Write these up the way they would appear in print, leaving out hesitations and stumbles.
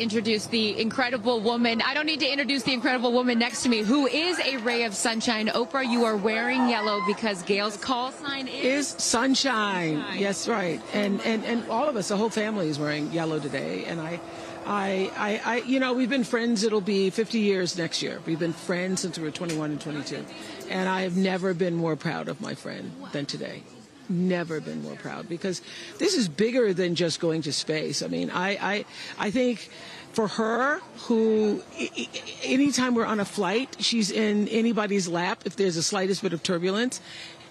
Introduce the incredible woman. I don't need to introduce the incredible woman next to me, who is a ray of sunshine. Oprah, you are wearing yellow because Gail's call sign is sunshine. Yes, right. And all of us, the whole family is wearing yellow today. And I you know, we've been friends. It'll be 50 years next year. We've been friends since we were 21 and 22. And I have never been more proud of my friend than today. Never been more proud, because this is bigger than just going to space. I mean, I think for her, who anytime we're on a flight, she's in anybody's lap if there's the slightest bit of turbulence,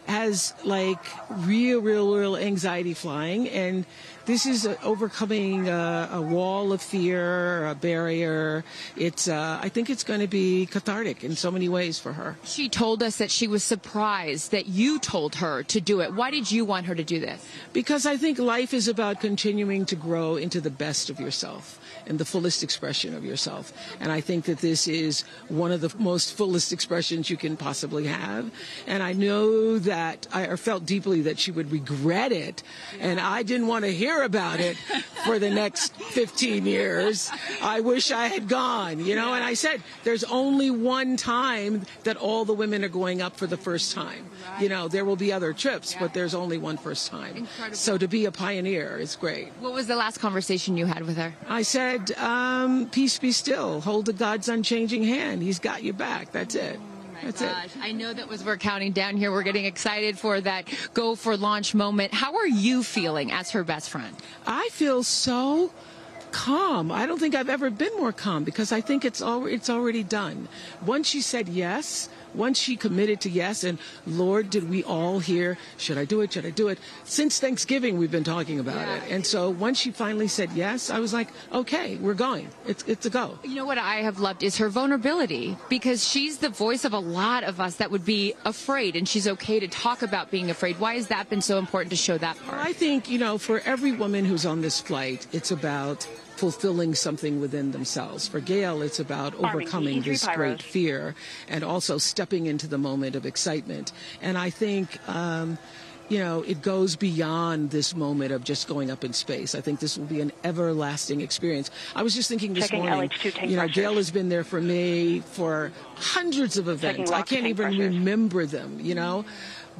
has like real anxiety flying. And this is overcoming a wall of fear, a barrier. I think it's going to be cathartic in so many ways for her. She told us that she was surprised that you told her to do it. Why did you want her to do this? Because I think life is about continuing to grow into the best of yourself and the fullest expression of yourself. And I think that this is one of the most fullest expressions you can possibly have. And I know that I felt deeply that she would regret it. And I didn't want to hear about it for the next 15 years. I wish I had gone, you know. And I said, there's only one time that all the women are going up for the first time. You know, there will be other trips, but there's only one first time. Incredible. So to be a pioneer is great. What was the last conversation you had with her? I said, peace be still. Hold the God's unchanging hand. He's got your back. That's it. That's it. I know that as we're counting down here, we're getting excited for that go for launch moment. How are you feeling as her best friend? I feel so calm. I don't think I've ever been more calm, because I think it's already done. Once she said yes, once she committed to yes, and Lord, did we all hear, should I do it, should I do it? Since Thanksgiving, we've been talking about it. And so once she finally said yes, I was like, okay, we're going. It's a go. You know what I have loved is her vulnerability, because she's the voice of a lot of us that would be afraid, and she's okay to talk about being afraid. Why has that been so important to show that part? Well, I think, you know, for every woman who's on this flight, it's about fulfilling something within themselves. For Gail, it's about overcoming this great fear and also stepping into the moment of excitement. And I think, you know, it goes beyond this moment of just going up in space. I think this will be an everlasting experience. I was just thinking this morning, you know, Gail has been there for me for hundreds of events. I can't even remember them, you know.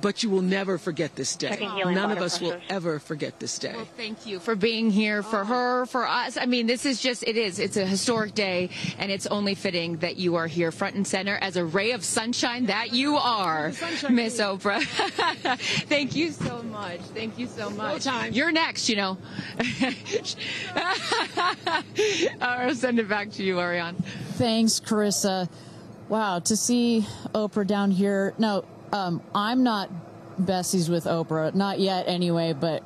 But you will never forget this day. None of us will ever forget this day. Well, thank you for being here, for her, for us. I mean, this is just, it's a historic day, and it's only fitting that you are here front and center as a ray of sunshine that you are, Miss Oprah. Thank you so much. Thank you so much. No time. You're next, you know. I'll send it back to you, Ariane. Thanks, Carissa. Wow, to see Oprah down here. No, I'm not besties with Oprah, not yet anyway, but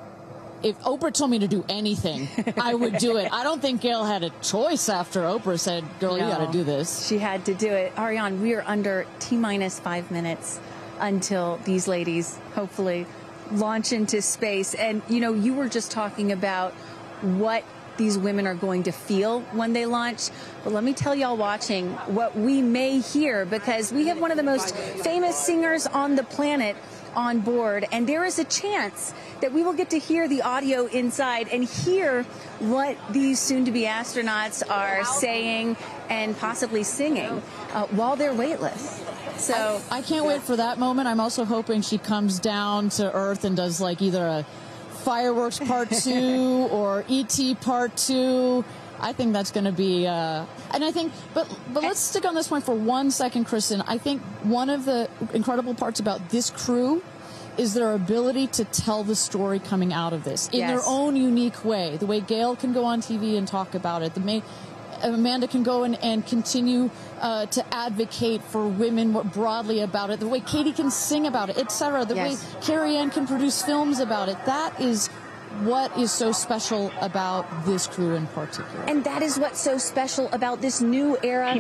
if Oprah told me to do anything, I would do it. I don't think Gail had a choice after Oprah said, girl, you got to do this. She had to do it. Ariane, we are under T-minus 5 minutes until these ladies hopefully launch into space. And, you know, you were just talking about what these women are going to feel when they launch. But let me tell y'all watching what we may hear, because we have one of the most famous singers on the planet on board, and there is a chance that we will get to hear the audio inside and hear what these soon-to-be astronauts are saying and possibly singing while they're weightless. So I can't wait for that moment. I'm also hoping she comes down to Earth and does like either a Fireworks Part 2 or E.T. Part 2. I think that's going to be, and I think, but let's stick on this point for 1 second, Kristen. I think one of the incredible parts about this crew is their ability to tell the story coming out of this in their own unique way. The way Gail can go on TV and talk about it. Amanda can go and continue to advocate for women more broadly about it. The way Katy can sing about it, etc. The way Carrie Ann can produce films about it. That is what is so special about this crew in particular. And that is what's so special about this new era of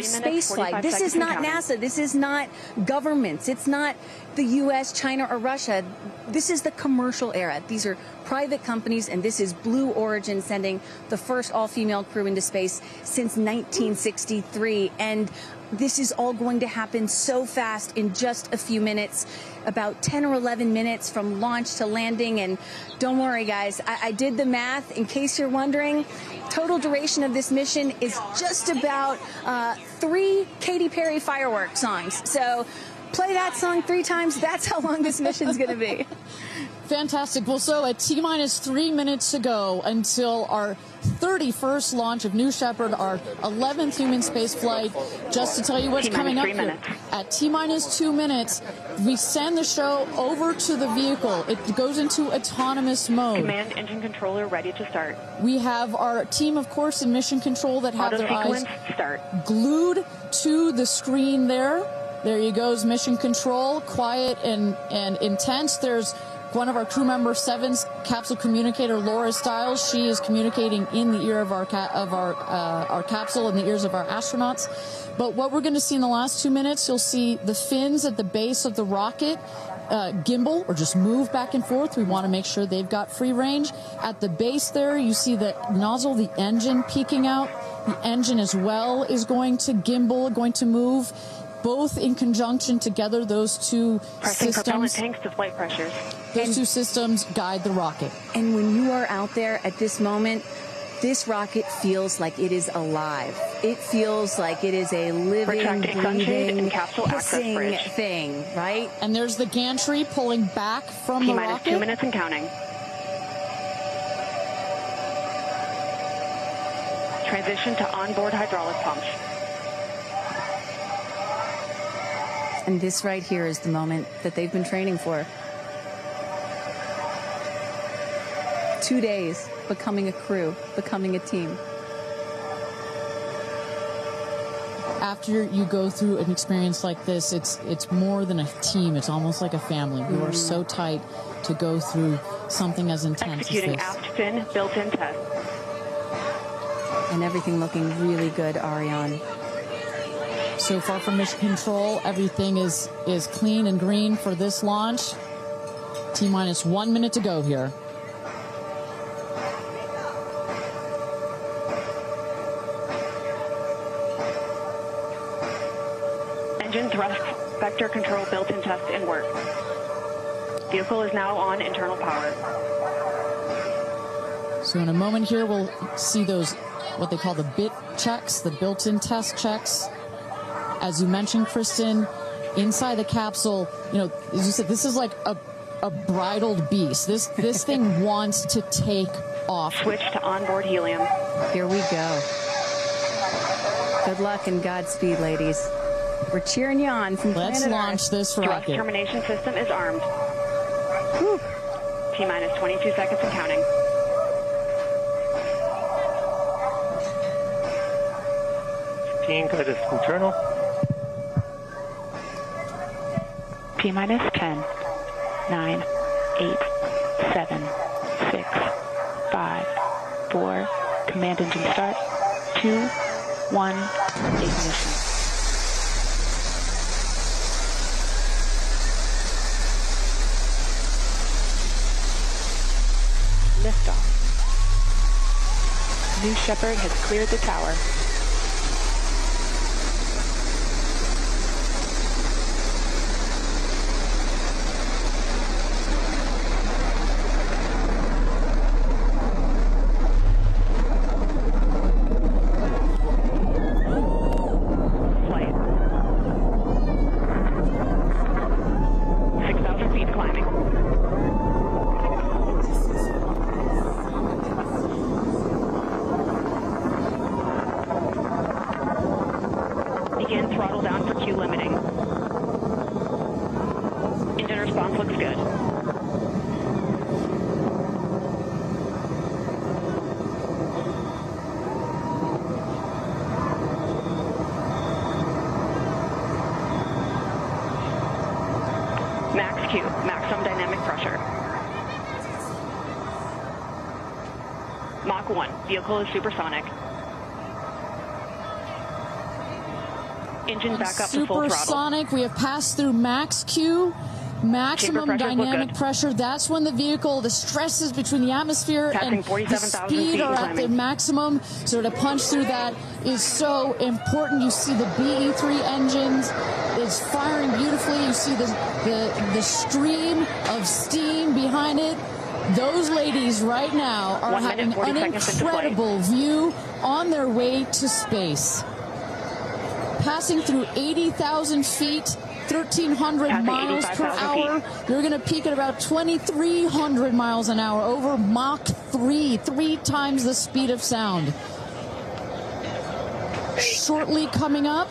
spaceflight. This is not NASA. This is not governments. It's not, the U.S., China, or Russia. This is the commercial era. These are private companies, and this is Blue Origin sending the first all-female crew into space since 1963. And this is all going to happen so fast in just a few minutes, about 10 or 11 minutes from launch to landing. And don't worry, guys, I did the math. In case you're wondering, total duration of this mission is just about 3 Katy Perry fireworks songs. So play that song 3 times. That's how long this mission's going to be. Fantastic. Well, so at T-minus 3 minutes to go until our 31st launch of New Shepard, our 11th human space flight. Just to tell you what's coming up here. At T-minus 2 minutes, we send the show over to the vehicle. It goes into autonomous mode. Command engine controller ready to start. We have our team, of course, in mission control that have their eyes glued to the screen there. There you goes, mission control, quiet and intense. There's one of our crew member 7's capsule communicator, Laura Stiles. She is communicating in the ear of our capsule, in the ears of our astronauts. But what we're going to see in the last 2 minutes, you'll see the fins at the base of the rocket gimbal or just move back and forth. We want to make sure they've got free range. At the base there, you see the nozzle, the engine peeking out. The engine as well is going to gimbal, going to move. Both in conjunction together, those two systems. Propellant tanks to flight pressures. Those two systems guide the rocket. And when you are out there at this moment, this rocket feels like it is alive. It feels like it is a living, breathing, hissing thing, right? And there's the gantry pulling back from the rocket. T-minus 2 minutes and counting. Transition to onboard hydraulic pumps. And this right here is the moment that they've been training for. 2 days, becoming a crew, becoming a team. After you go through an experience like this, it's more than a team. It's almost like a family. You are so tight to go through something as intense as this. Executing aft fin built-in test. And everything looking really good, Ariane. So far from mission control, everything is clean and green for this launch. T-minus 1 minute to go here. Engine thrust vector control built-in test in work. Vehicle is now on internal power. So in a moment here, we'll see those, what they call the bit checks, the built-in test checks. As you mentioned, Kristen, inside the capsule, you know, as you said, this is like a bridled beast. This thing wants to take off. Switch to onboard helium. Here we go. Good luck and Godspeed, ladies. We're cheering you on from Let's launch this rocket. Thrust termination system is armed. Whew. T-minus 22 seconds and counting. CINCO is internal. T-minus 10, 9, 8, 7, 6, 5, 4, command engine start, 2, 1, ignition. Liftoff. New Shepard has cleared the tower. Maximum dynamic pressure. Mach 1. Vehicle is supersonic. Engine back up to full throttle. Supersonic. We have passed through max Q. maximum dynamic pressure. That's when the vehicle, the stresses between the atmosphere and the speed are at their maximum. So to punch through that is so important. You see the BE3 engines is firing beautifully. You see the stream of steam behind it. Those ladies right now are having an incredible view on their way to space. Passing through 80,000 feet, 1,300 miles per hour. You're going to peak at about 2,300 miles an hour over Mach 3, 3 times the speed of sound. Shortly coming up,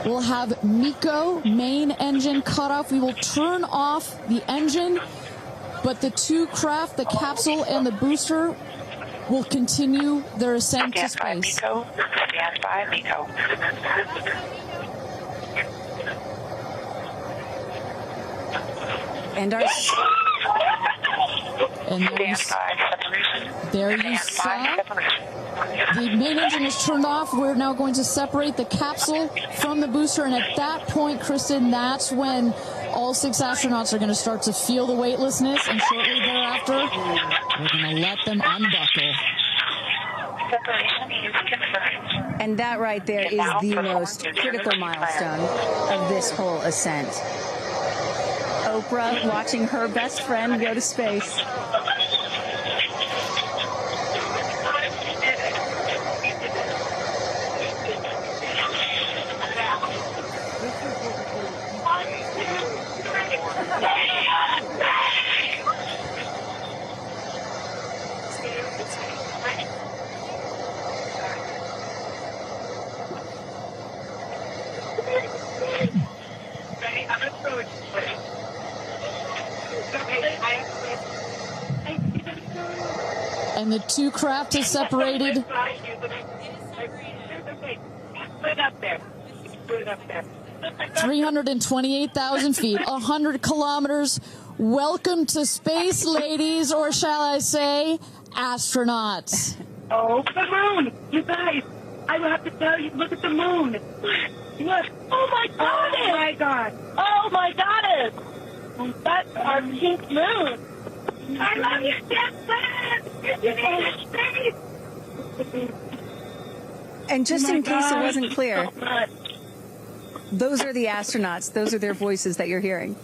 we'll have MECO, main engine cutoff. We will turn off the engine, but the two craft, the capsule and the booster, will continue their ascent to space. Stand by, MECO. And there you saw the main engine is turned off. We're now going to separate the capsule from the booster, and at that point, Kristen, that's when all 6 astronauts are going to start to feel the weightlessness, and shortly thereafter, we're going to let them unbuckle. And that right there is the most critical milestone of this whole ascent. Oprah watching her best friend go to space. And the two craft is separated. 328,000 feet, 100 kilometers. Welcome to space, ladies, or shall I say, astronauts. Oh, the moon! You guys, I will have to tell you, look at the moon. Look. Oh, my God! Oh, my God! Oh, my goddess! That's our pink moon. I love you, Jeff Bezos! And just in case it wasn't clear, those are the astronauts. Those are their voices that you're hearing.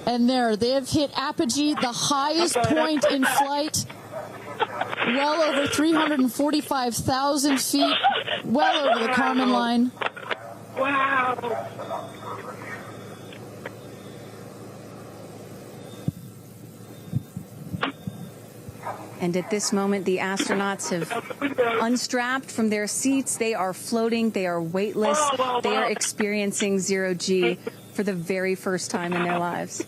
And they have hit apogee, the highest point in flight, well over 345,000 feet, well over the Kármán line. Wow. And at this moment, the astronauts have unstrapped from their seats. They are floating. They are weightless. They are experiencing zero-G for the very first time in their lives.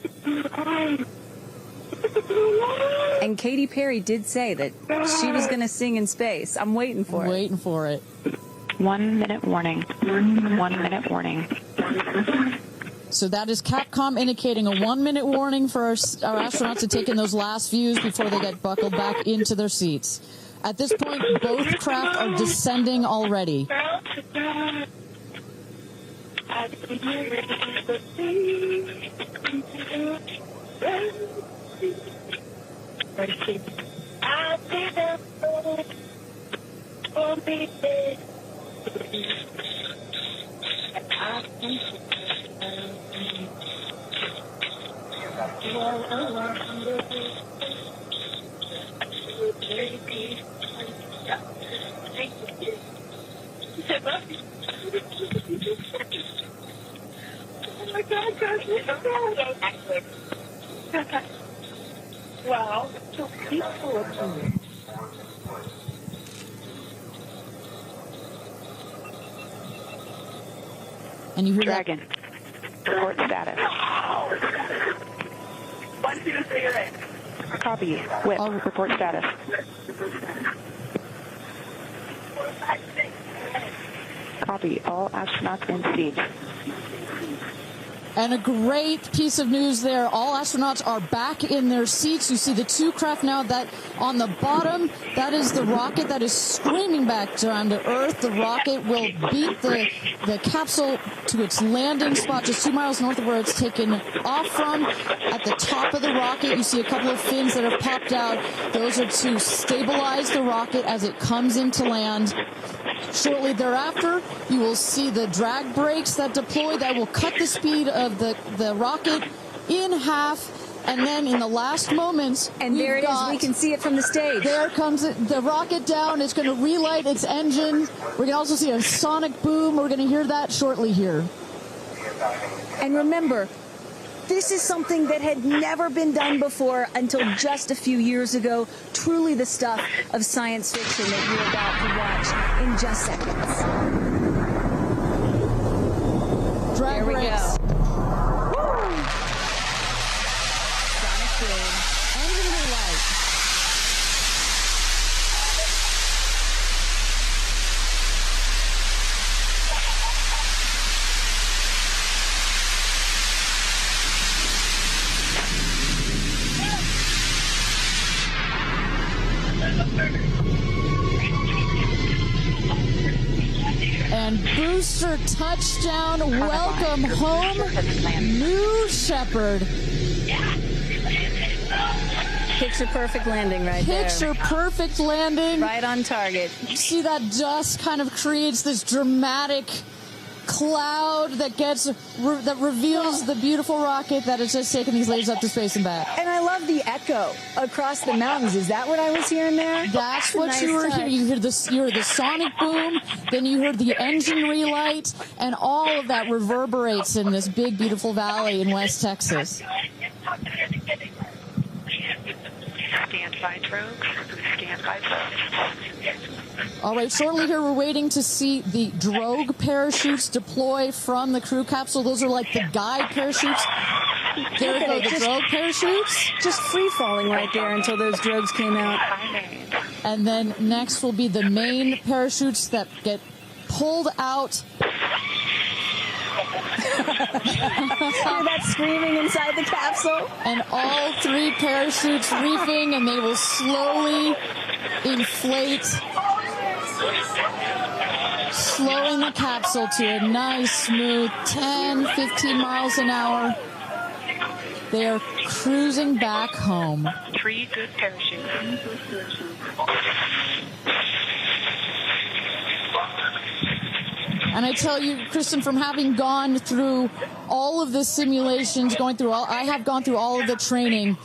And Katy Perry did say that she was going to sing in space. I'm waiting for it. Waiting for it. 1 minute warning. 1 minute warning. So that is Capcom indicating a 1 minute warning for our astronauts to take in those last views before they get buckled back into their seats. At this point, both craft are descending already. Wow, so peaceful. And you hear Dragon. Report status. Copy. Whip. Report status. Copy. All astronauts in seats. And a great piece of news there. All astronauts are back in their seats. You see the two craft now that On the bottom, that is the rocket that is screaming back down to Earth. The rocket will beat the capsule to its landing spot just 2 miles north of where it's taken off from. At the top of the rocket, you see a couple of fins that have popped out. Those are to stabilize the rocket as it comes into land. Shortly thereafter, you will see the drag brakes that deploy that will cut the speed of the rocket in half. And then in the last moments, and there it is. We can see it from the stage. There comes the rocket down. It's going to relight its engine. We're going to also see a sonic boom. We're going to hear that shortly here. And remember, this is something that had never been done before until just a few years ago. Truly the stuff of science fiction that you're about to watch in just seconds. Drag there we brakes. go. Engine relight. And booster touchdown, welcome home, New Shepard. Picture perfect landing right there. Picture perfect landing. Right on target. See that dust kind of creates this dramatic cloud that that reveals the beautiful rocket that has just taken these ladies up to space and back. And I love the echo across the mountains. Is that what I was hearing there? That's what you were hearing. You heard the sonic boom, then you heard the engine relight, and all of that reverberates in this big, beautiful valley in West Texas. Stand by drogue. Stand by drogue. All right, shortly here we're waiting to see the drogue parachutes deploy from the crew capsule. Those are like the guide parachutes. There go the drogue parachutes. Just free-falling right there until those drogues came out. And then next will be the main parachutes that get pulled out. Hear that screaming inside the capsule? And all three parachutes reefing, and they will slowly inflate, slowing the capsule to a nice, smooth 10, 15 miles an hour. They are cruising back home. 3 good parachutes. And I tell you, Kristen, from having gone through all of the simulations, I have gone through all of the training.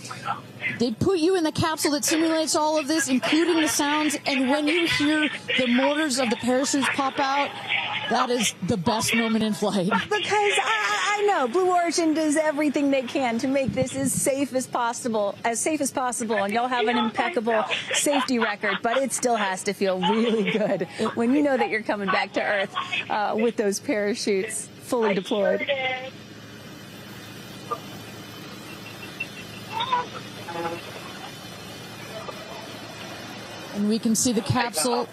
They put you in the capsule that simulates all of this, including the sounds, and when you hear the motors of the parachutes pop out, that is the best moment in flight. Because I know Blue Origin does everything they can to make this as safe as possible, and y'all have an impeccable safety record, but it still has to feel really good when you know that you're coming back to Earth with those parachutes fully deployed. And we can see the capsule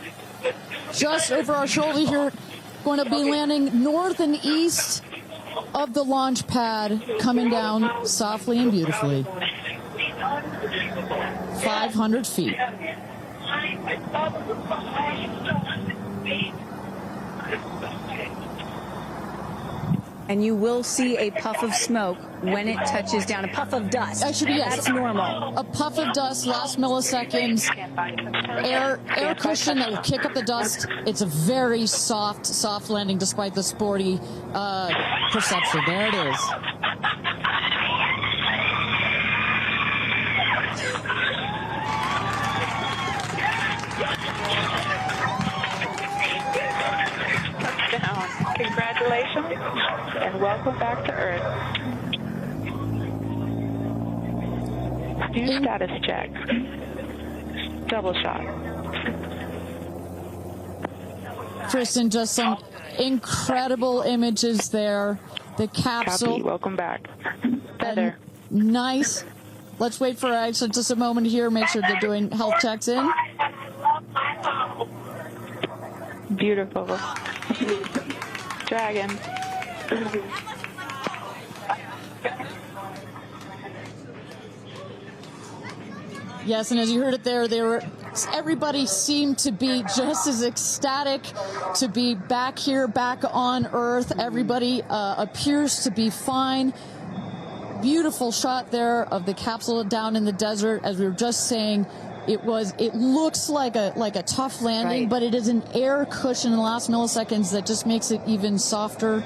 just over our shoulder here, going to be landing north and east of the launch pad, coming down softly and beautifully. 500 feet. And you will see a puff of smoke when it touches down, a puff of dust. Actually, yes. That's normal. A puff of dust, last milliseconds, air cushion that will kick up the dust. It's a very soft landing despite the sporty perception. There it is. Congratulations and welcome back to Earth. Do status check. Double shot. Kristen, just some incredible images there. The capsule. Copy. Welcome back. Feather. Nice. Let's wait for just a moment here. Make sure they're doing health checks in. Beautiful. Dragon. Yes, and as you heard it there, everybody seemed to be just as ecstatic to be back here, back on Earth. Everybody appears to be fine. Beautiful shot there of the capsule down in the desert. As we were just saying, it looks like a tough landing, but it is an air cushion in the last milliseconds that just makes it even softer.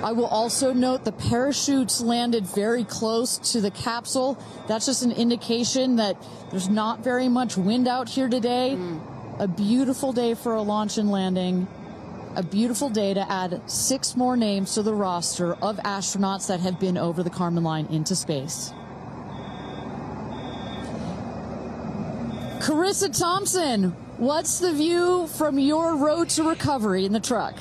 I will also note the parachutes landed very close to the capsule. That's just an indication that there's not very much wind out here today. A beautiful day for a launch and landing. A beautiful day to add 6 more names to the roster of astronauts that have been over the Kármán line into space. Carissa Thompson, what's the view from your road to recovery in the truck?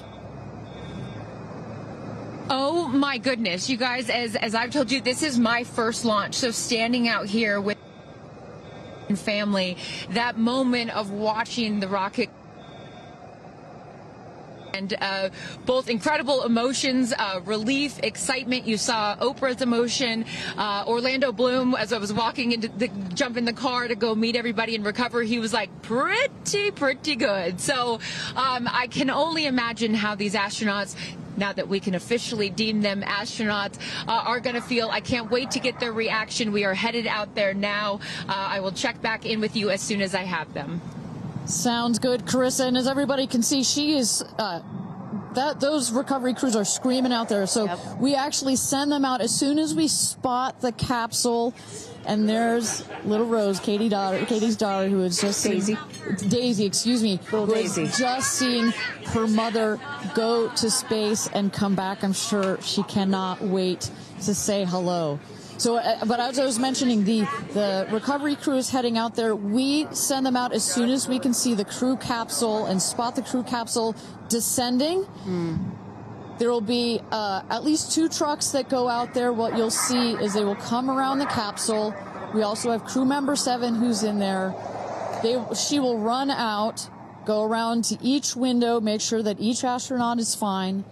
Oh my goodness, you guys, as I've told you, this is my first launch. So standing out here with family, that moment of watching the rocket, and both incredible emotions, relief, excitement. You saw Oprah's emotion, Orlando Bloom, as I was walking jump in the car to go meet everybody in recovery, he was like pretty good. So I can only imagine how these astronauts, now that we can officially deem them astronauts, are going to feel. I can't wait to get their reaction. We are headed out there now. I will check back in with you as soon as I have them. Sounds good, Carissa. And as everybody can see, she is those recovery crews are screaming out there. So we actually send them out as soon as we spot the capsule. And there's little Rose, Katie's daughter, who is just Daisy, excuse me, who is just seeing her mother go to space and come back. I'm sure she cannot wait to say hello. So, but as I was mentioning, the recovery crew is heading out there. We send them out as soon as we can see the crew capsule and spot the crew capsule descending. There will be at least 2 trucks that go out there. What you'll see is they will come around the capsule. We also have crew member 7 who's in there. She will run out, go around to each window, make sure that each astronaut is fine,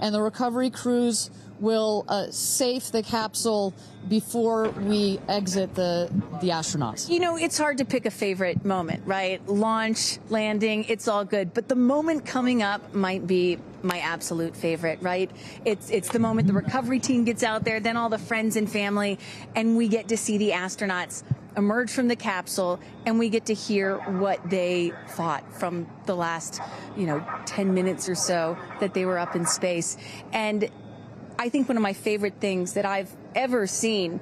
and the recovery crews will safe the capsule before we exit the astronauts. You know, it's hard to pick a favorite moment, right? Launch, landing, it's all good. But the moment coming up might be my absolute favorite, right? It's the moment the recovery team gets out there, then all the friends and family, and we get to see the astronauts emerge from the capsule, and we get to hear what they thought from the last, 10 minutes or so that they were up in space. And I think one of my favorite things that I've ever seen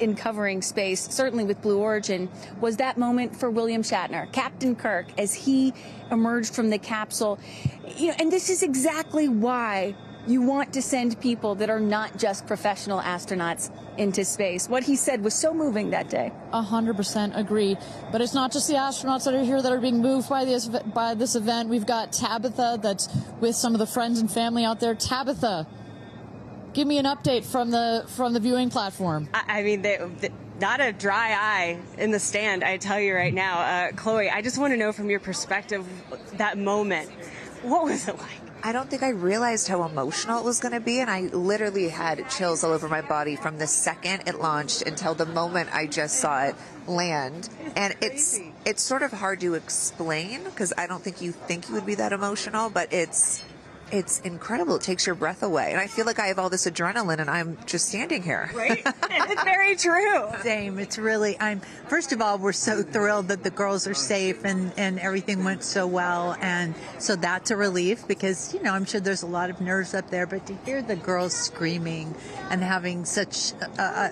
in covering space, certainly with Blue Origin, was that moment for William Shatner, Captain Kirk, as he emerged from the capsule. And this is exactly why you want to send people that are not just professional astronauts into space. What he said was so moving that day. 100% agree. But it's not just the astronauts that are here that are being moved by this event. We've got Tabitha that's with some of the friends and family out there. Tabitha, give me an update from the viewing platform. I mean, not a dry eye in the stand, I tell you right now. Chloe, I just want to know from your perspective, that moment, what was it like? I don't think I realized how emotional it was going to be, and I literally had chills all over my body from the second it launched until the moment I just saw it land. And it's sort of hard to explain, because I don't think you would be that emotional, but it's incredible. It takes your breath away. And I feel like I have all this adrenaline and I'm just standing here. Right? It's very true. Same. It's really, first of all, we're so thrilled that the girls are safe and everything went so well. And so that's a relief because, I'm sure there's a lot of nerves up there, but to hear the girls screaming and having such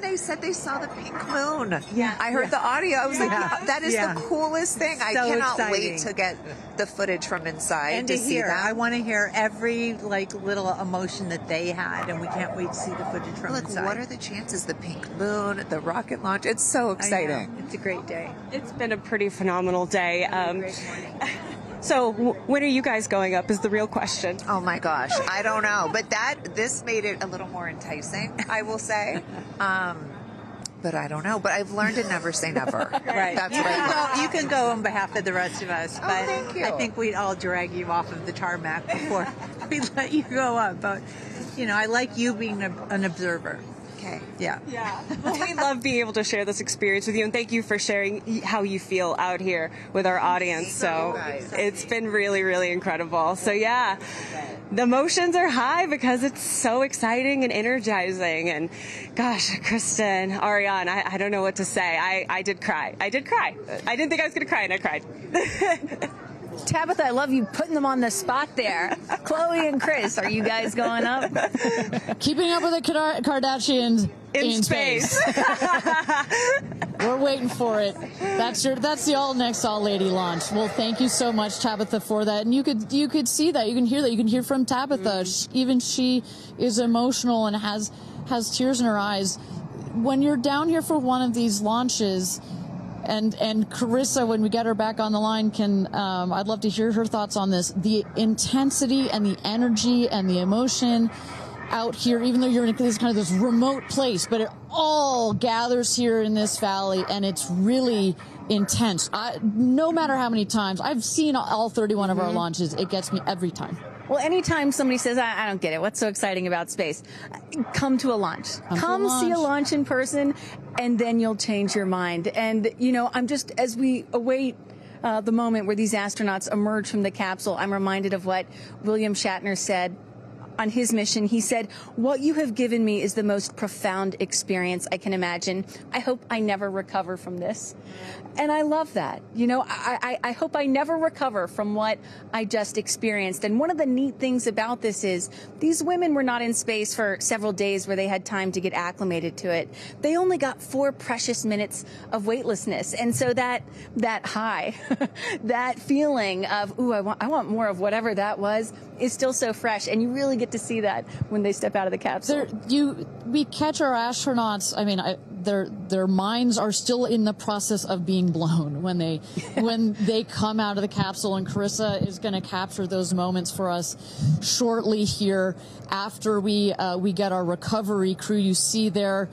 they said they saw the pink moon. Yeah. I heard the audio. I was like, that is the coolest thing. I cannot wait to get the footage from inside and to see that. I want to hear every little emotion that they had, and we can't wait to see the footage from inside. What are the chances? The pink moon, the rocket launch. It's so exciting. It's a great day. It's been a pretty phenomenal day. So when are you guys going up is the real question. Oh my gosh, I don't know, but this made it a little more enticing, I will say. But I don't know. But I've learned to never say never. Right. That's right. You can go on behalf of the rest of us. But thank you. I think we'd all drag you off of the tarmac before we let you go up. But, I like you being an observer. okay. Yeah. Yeah. Well, we love being able to share this experience with you, and thank you for sharing how you feel out here with our audience. So it's been really, really incredible. So yeah, the emotions are high because it's so exciting and energizing. And gosh, Kristen, Ariane, I don't know what to say. I did cry. I did cry. I didn't think I was going to cry, and I cried. Tabitha, I love you putting them on the spot there. Chloe and Chris, are you guys going up? Keeping up with the Kardashians in space. We're waiting for it. That's the all next all lady launch. Well, thank you so much, Tabitha, for that. And you could see that, you can hear that, you can hear from Tabitha. Even she is emotional and has tears in her eyes. When you're down here for one of these launches. And Carissa, when we get her back on the line, I'd love to hear her thoughts on this. The intensity and the energy and the emotion out here, even though you're in this remote place, but it all gathers here in this valley, and it's really intense. No matter how many times I've seen all 31 of our launches, it gets me every time. Well, anytime somebody says, I don't get it, what's so exciting about space? Come to a launch. Come see a launch in person, and then you'll change your mind. And, I'm just, as we await the moment where these astronauts emerge from the capsule, I'm reminded of what William Shatner said on his mission. He said, "What you have given me is the most profound experience I can imagine. I hope I never recover from this." And I love that. I hope I never recover from what I just experienced. And one of the neat things about this is these women were not in space for several days where they had time to get acclimated to it. They only got 4 precious minutes of weightlessness. And so that high, that feeling of, ooh, I want more of whatever that was, is still so fresh. And you really get to see that when they step out of the capsule. We catch our astronauts. I mean, their minds are still in the process of being blown when they come out of the capsule, and Carissa is going to capture those moments for us shortly here after we get our recovery crew. You see there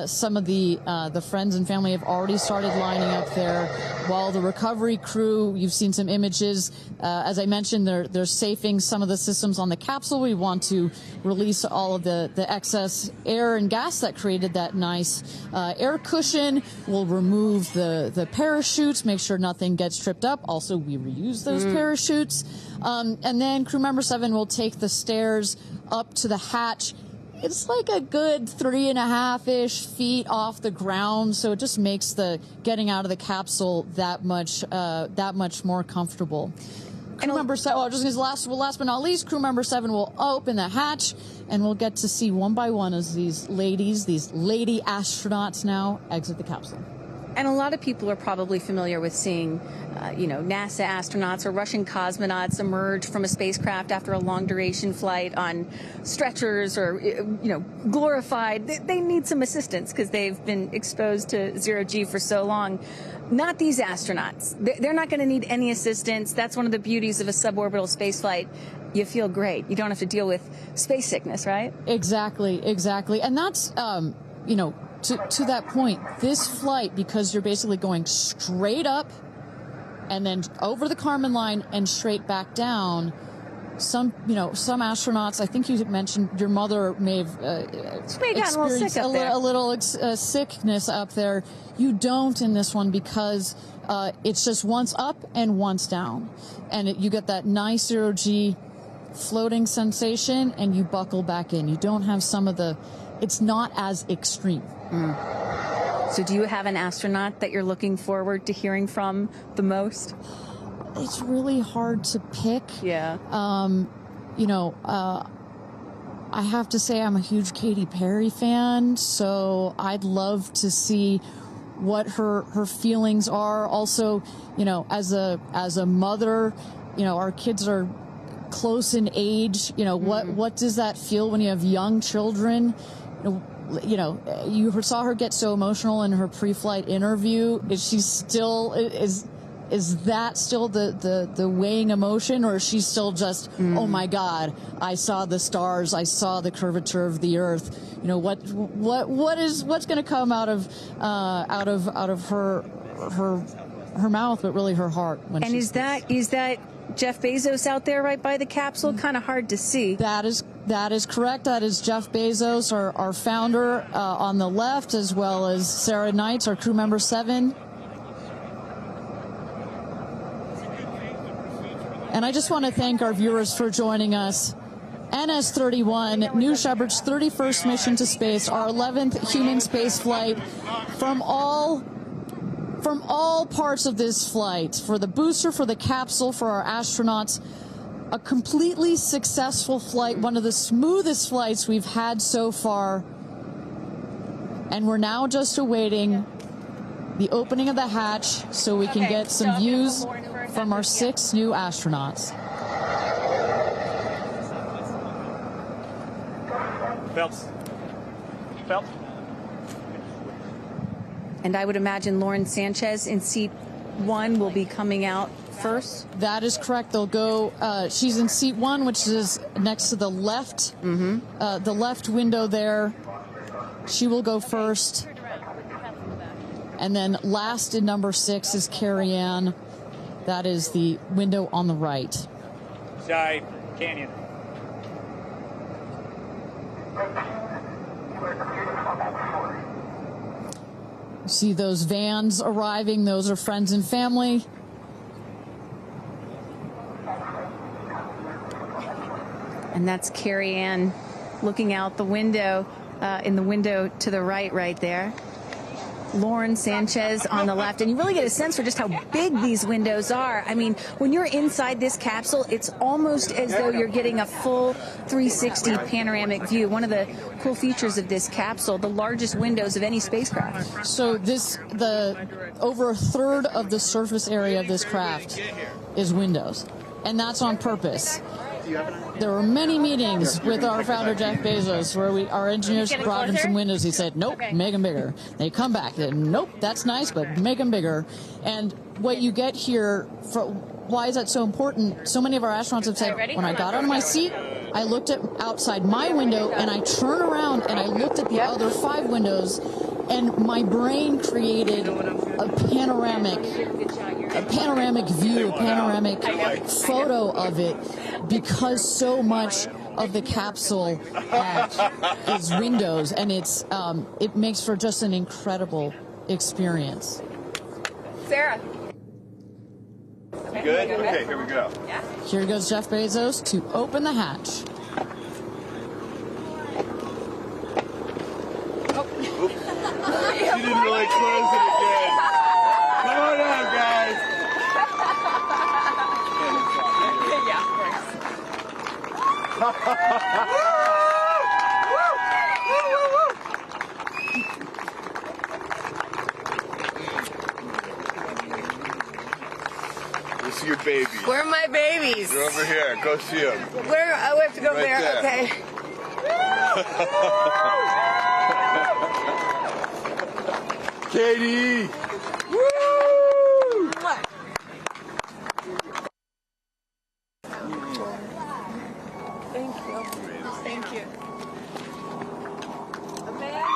some of the friends and family have already started lining up there, while the recovery crew, you've seen some images. As I mentioned, they're safing some of the systems on the capsule. We want to release all of the excess air and gas that created that nice air cushion. We'll remove the parachutes, make sure nothing gets tripped up. Also, we reuse those parachutes. And then crew member 7 will take the stairs up to the hatch. It's like a good 3.5-ish feet off the ground, so it just makes the getting out of the capsule that much more comfortable. Crew member 7, last but not least, crew member 7 will open the hatch, and we'll get to see one by one as these lady astronauts now exit the capsule. And a lot of people are probably familiar with seeing, NASA astronauts or Russian cosmonauts emerge from a spacecraft after a long-duration flight on stretchers or, glorified. They need some assistance because they've been exposed to zero-G for so long. Not these astronauts. They're not going to need any assistance. That's one of the beauties of a suborbital spaceflight. You feel great. You don't have to deal with space sickness, right? Exactly. And that's, to that point, this flight, because you're basically going straight up and then over the Kármán line and straight back down. Some astronauts, I think you mentioned your mother may have experienced a little sickness up there. You don't in this one because it's just once up and once down. And you get that nice zero-G floating sensation and you buckle back in. You don't have it's not as extreme. So do you have an astronaut that you're looking forward to hearing from the most? It's really hard to pick. Yeah. I have to say I'm a huge Katy Perry fan, so I'd love to see what her feelings are. Also, as a mother, our kids are close in age. What does that feel when you have young children? You saw her get so emotional in her pre-flight interview. Is she still is that still the weighing emotion, or is she still just, oh my God, I saw the stars, I saw the curvature of the Earth? What's going to come out of her mouth, but really her heart when she speaks. Is that Jeff Bezos out there right by the capsule? Kind of hard to see. That is That is correct. That is Jeff Bezos, our founder, on the left, as well as Sarah Knights, our crew member 7. And I just want to thank our viewers for joining us. NS-31, New Shepard's 31st mission to space, our 11th human space flight. From all parts of this flight, for the booster, for the capsule, for our astronauts, a completely successful flight, one of the smoothest flights we've had so far. And we're now just awaiting the opening of the hatch so we can get some views from our 6 new astronauts. Phelps. Phelps. And I would imagine Lauren Sanchez in seat 1 will be coming out first. That is correct. They'll go. She's in seat 1, which is next to the left. The left window there. She will go first. And then last in number 6 is Carrie Ann. That is the window on the right. Side canyon. You see those vans arriving. Those are friends and family. And that's Carrie Ann looking out the window, in the window to the right there. Lauren Sanchez on the left. And you really get a sense for just how big these windows are. I mean, when you're inside this capsule, it's almost as though you're getting a full 360 panoramic view. One of the cool features of this capsule, the largest windows of any spacecraft. So over a third of the surface area of this craft is windows. And that's on purpose. There were many meetings with our founder, Jeff Bezos, where our engineers brought him some windows. He said, nope, make them bigger. They come back. They said, nope, that's nice, but make them bigger. And what you get here, why is that so important? So many of our astronauts have said, when I got out of my seat, I looked outside my window, and I turned around, and I looked at the other 5 windows, and my brain created a panoramic view, a panoramic photo of it, because so much of the capsule is windows, and it makes for just an incredible experience. Sarah. Good? Okay, here we go. Yeah. Here goes Jeff Bezos to open the hatch. She didn't really close it again. Come on out, guys. This is your baby. Where are my babies? They're over here. Go see them. Where? Oh, we have to go Right there. Okay. Katie! Woo! Thank you. Thank you. Amanda!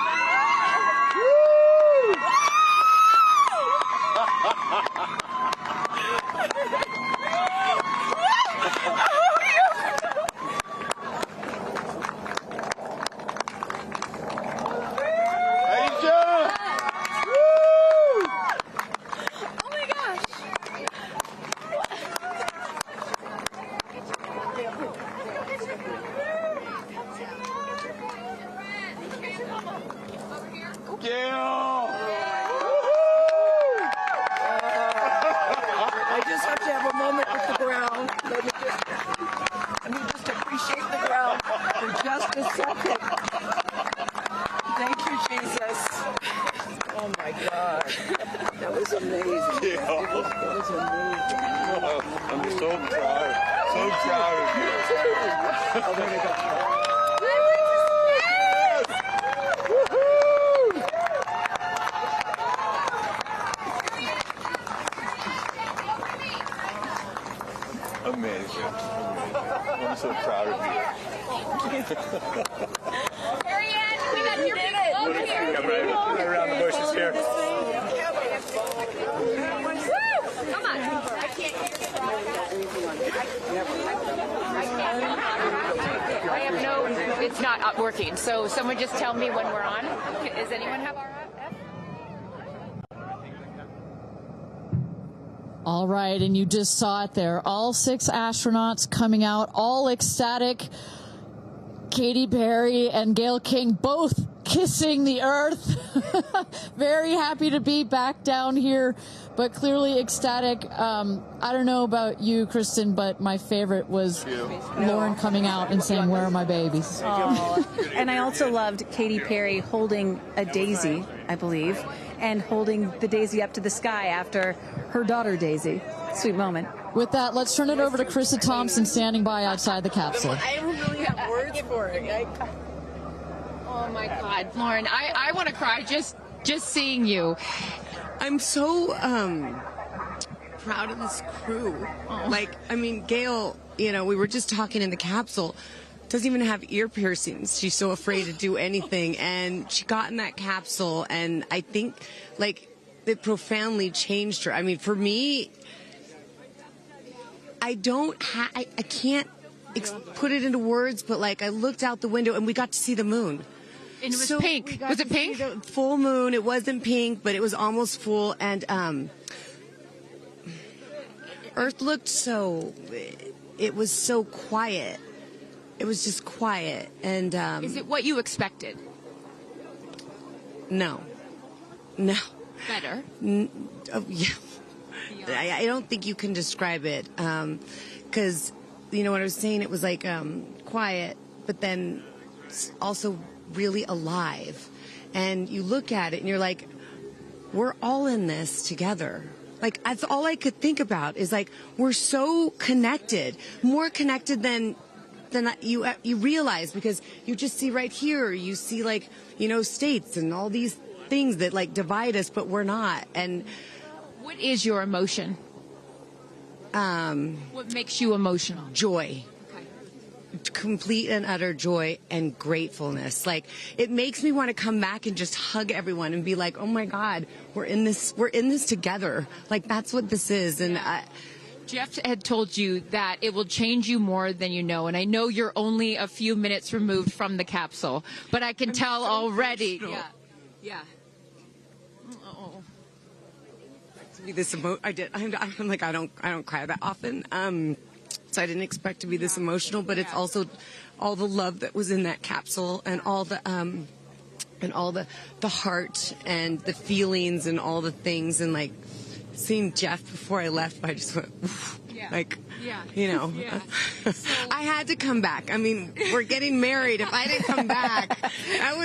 I just have to have a moment with the ground. Let me just appreciate the ground for just a second. Thank you, Jesus. Oh my God. That was amazing. Yeah. That was amazing. I'm so proud. So proud of you. Oh, there we go. Amazing. I'm so proud of you. Carrie Ann, we got your people over here. Come right around the bushes here. Woo! Come on. I can't hear you. I have no it's not working. So someone just tell me when we're on. Does anyone have our app? All right, and you just saw it there. All 6 astronauts coming out, all ecstatic. Katy Perry and Gayle King both kissing the Earth. Very happy to be back down here, but clearly ecstatic. I don't know about you, Kristen, but my favorite was Lauren coming out and saying, "Where are my babies?" Oh. And I also loved Katy Perry holding a daisy, I believe, and holding the daisy up to the sky after her daughter Daisy. Sweet moment. With that, let's turn it over to Krista Thompson standing by outside the capsule. I don't really have words for it. Oh my God, Lauren, I want to cry just seeing you. I'm so proud of this crew. Like, I mean, Gayle, you know, we were just talking in the capsule, doesn't even have ear piercings. She's so afraid to do anything. And she got in that capsule, and I think, like, it profoundly changed her. I mean, for me, I can't put it into words, but, like, I looked out the window, and we got to see the moon. And it was pink. Was it pink? Full moon. It wasn't pink, but it was almost full. And Earth looked so, it was so quiet. It was just quiet. And is it what you expected? No. Better? Oh, yeah. I don't think you can describe it. Because, you know what I was saying? It was like quiet, but then also really alive. And you look at it and you're like, we're all in this together. Like, that's all I could think about is, like, we're so connected, more connected than you realize, because you just see right here, you see, like, you know, states and all these things that, like, divide us, but we're not. And what is your emotion? What makes you emotional? Joy. Complete and utter joy and gratefulness. Like, it makes me want to come back and just hug everyone and be like, oh my God, we're in this together. Like, that's what this is. And Jeff had told you that it will change you more than you know, and I know you're only a few minutes removed from the capsule, but I can tell so already. Emotional. Yeah. To be this I'm like, I don't cry that often. So I didn't expect to be this emotional, but it's also all the love that was in that capsule, and all the heart and the feelings and all the things, and, like, seeing Jeff before I left, I just went, you know, I had to come back. I mean, we're getting married. If I didn't come back, that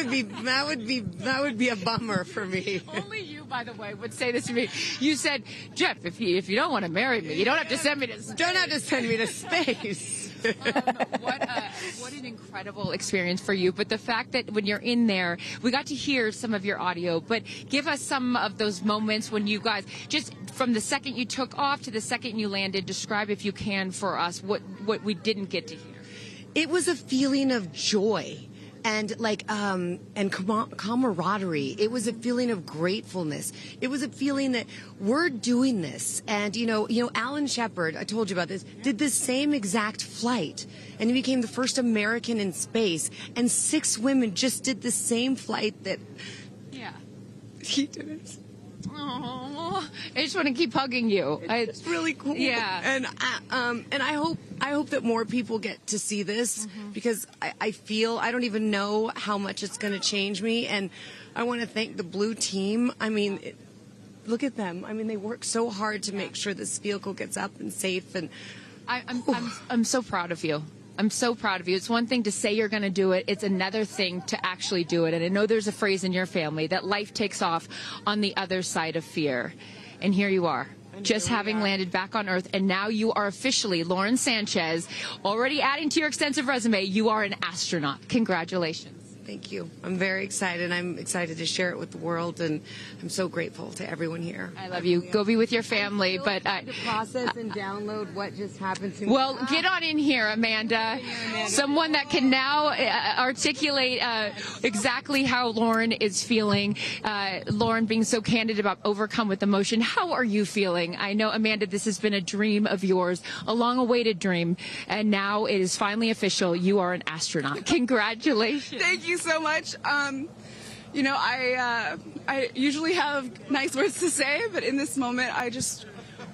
would be a bummer for me. Only you, by the way, would say this to me. You said, Jeff, if you don't want to marry me, you don't have to send me to space. Don't have to send me to space. What an incredible experience for you. But the fact that when you're in there, we got to hear some of your audio, but give us some of those moments when you guys, just from the second you took off to the second you landed, describe, if you can, for us what we didn't get to hear. It was a feeling of joy and, like, and camaraderie. It was a feeling of gratefulness. It was a feeling that we're doing this. And, you know, Alan Shepard, I told you about this, did this same exact flight, and he became the first American in space. And 6 women just did the same flight that he did it. Oh, I just want to keep hugging you. It's really cool. Yeah. And I hope that more people get to see this, because I feel, I don't even know how much it's going to change me. And I want to thank the Blue team. I mean, look at them. I mean, they work so hard to make sure this vehicle gets up and safe. And I'm so proud of you. I'm so proud of you. It's one thing to say you're going to do it. It's another thing to actually do it. And I know there's a phrase in your family that life takes off on the other side of fear. And here you are, just having landed back on Earth. And now you are officially, Lauren Sanchez, already adding to your extensive resume, you are an astronaut. Congratulations. Thank you. I'm very excited. I'm excited to share it with the world, and I'm so grateful to everyone here. I love you. Go be with your family. But to process and download what just happened to me. Well, get on in here, Amanda. Someone that can now articulate exactly how Lauren is feeling. Lauren being so candid about overcome with emotion. How are you feeling? I know, Amanda, this has been a dream of yours, a long-awaited dream, and now it is finally official. You are an astronaut. Congratulations. Thank you so much. You know, I usually have nice words to say, but in this moment, I just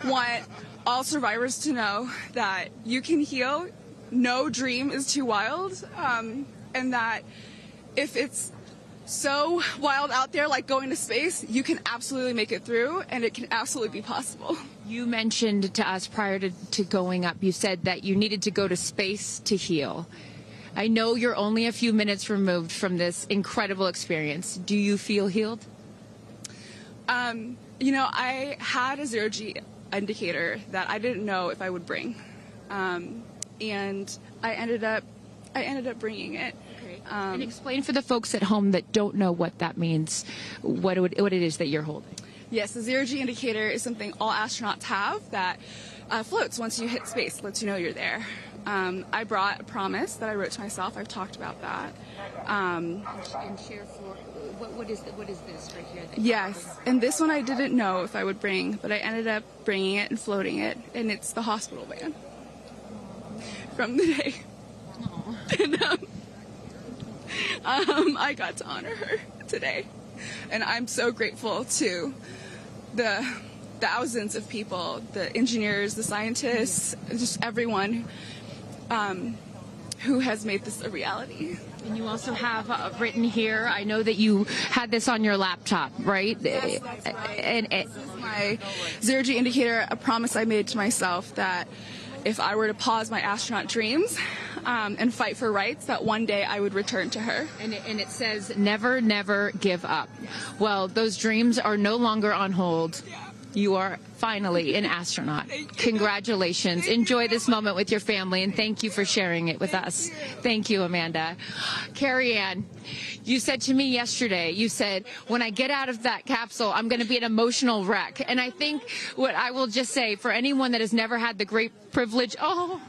want all survivors to know that you can heal. No dream is too wild, and that if it's so wild out there, like going to space, you can absolutely make it through, and it can absolutely be possible. You mentioned to us prior to going up, you said that you needed to go to space to heal. I know you're only a few minutes removed from this incredible experience. Do you feel healed? You know, I had a zero-G indicator that I didn't know if I would bring, and I ended up bringing it. Okay. And explain for the folks at home that don't know what that means, what it is that you're holding. Yes, the zero-G indicator is something all astronauts have that floats once you hit space, lets you know you're there. I brought a promise that I wrote to myself. I've talked about that. And share for what is this right here? Yes, and this one I didn't know if I would bring, but I ended up bringing it and floating it, and it's the hospital van from the day. And I got to honor her today, and I'm so grateful to the thousands of people, the engineers, the scientists, just everyone who has made this a reality. And you also have written here, I know that you had this on your laptop, right? Yes, and this is my zero-G indicator, a promise I made to myself that if I were to pause my astronaut dreams and fight for rights, that one day I would return to her. And it says, never, never give up. Well, those dreams are no longer on hold. You are finally an astronaut. Congratulations. Enjoy this moment with your family, and thank you for sharing it with us. Thank you, Amanda. Carrie Ann, you said to me yesterday, you said, when I get out of that capsule, I'm going to be an emotional wreck. And I think what I will just say, for anyone that has never had the great privilege of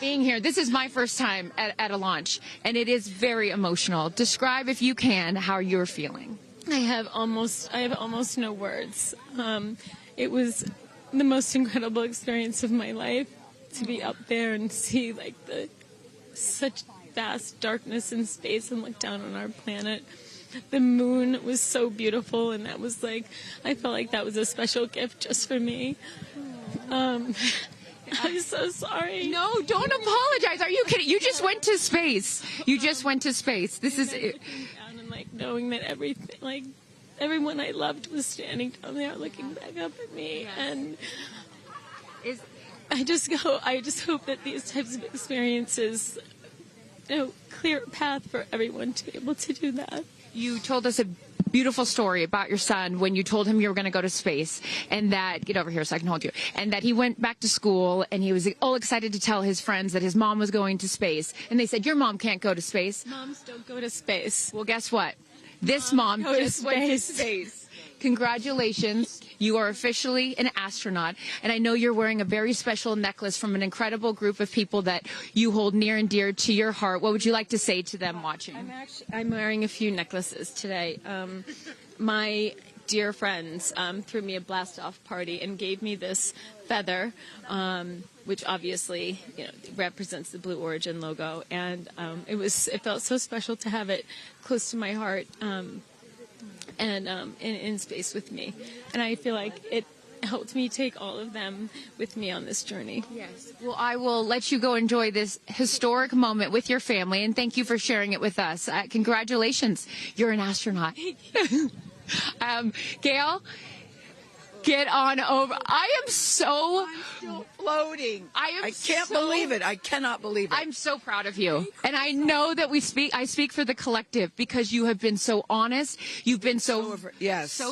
being here, this is my first time at a launch, and it is very emotional. Describe, if you can, how you're feeling. I have almost no words. It was the most incredible experience of my life to be up there and see like such vast darkness in space and look down on our planet. The moon was so beautiful, and that was like, I felt like that was a special gift just for me. I'm so sorry. No, don't apologize. Are you kidding? You just went to space. You just went to space. This is it. Like knowing that everyone I loved was standing down there looking back up at me, and I just hope that these types of experiences, clear a path for everyone to be able to do that. You told us a beautiful story about your son when you told him you were going to go to space, and that, get over here so I can hold you, and that he went back to school and he was all excited to tell his friends that his mom was going to space, and they said, your mom can't go to space. Moms don't go to space. Well, guess what? This mom just went to space. Congratulations. You are officially an astronaut, and I know you're wearing a very special necklace from an incredible group of people that you hold near and dear to your heart. What would you like to say to them watching? I'm wearing a few necklaces today. My dear friends threw me a blast-off party and gave me this feather, which obviously represents the Blue Origin logo, and it felt so special to have it close to my heart. And in space with me. And I feel like it helped me take all of them with me on this journey. Yes. Well, I will let you go enjoy this historic moment with your family, and thank you for sharing it with us. Congratulations. You're an astronaut. Gail, Get on over. I am so floating. I can't believe it. I cannot believe it. I'm so proud of you. And I know that I speak for the collective because you have been so honest. You've been so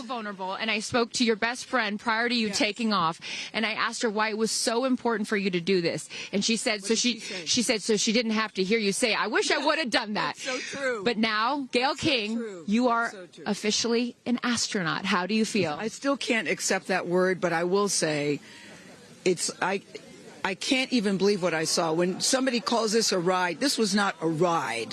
vulnerable. And I spoke to your best friend prior to you taking off. And I asked her why it was so important for you to do this. And she said, so she didn't have to hear you say, I wish I would have done that. That's so true. But now, Gayle King, you are officially an astronaut. How do you feel? I still can't accept that word, but I will say I can't even believe what I saw. When somebody calls this a ride, this was not a ride.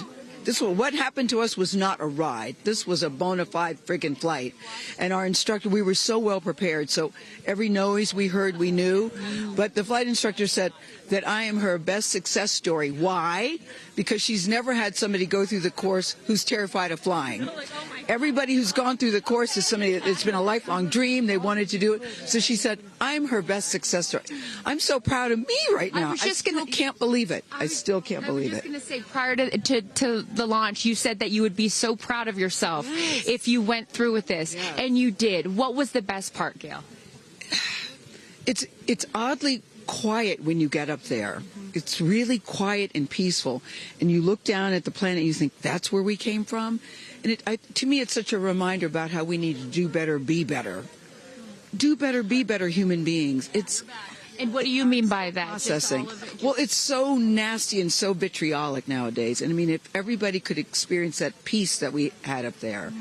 What happened to us was not a ride. This was a bona fide friggin' flight. And our instructor, we were so well prepared. So every noise we heard, we knew. But the flight instructor said that I am her best success story. Why? Because she's never had somebody go through the course who's terrified of flying. Everybody who's gone through the course is somebody that's been a lifelong dream. They wanted to do it. So she said, I'm her best success story. I'm so proud of me right now. I still can't believe it. I still can't believe it. I was just going to say, prior to the launch, you said that you would be so proud of yourself if you went through with this. And you did. What was the best part, Gayle? It's oddly quiet when you get up there. It's really quiet and peaceful. And you look down at the planet and you think, that's where we came from? And to me, it's such a reminder about how we need to do better, be better. Do better, be better human beings. And what do you mean by that? Processing. Well, it's so nasty and so vitriolic nowadays. And I mean, if everybody could experience that peace that we had up there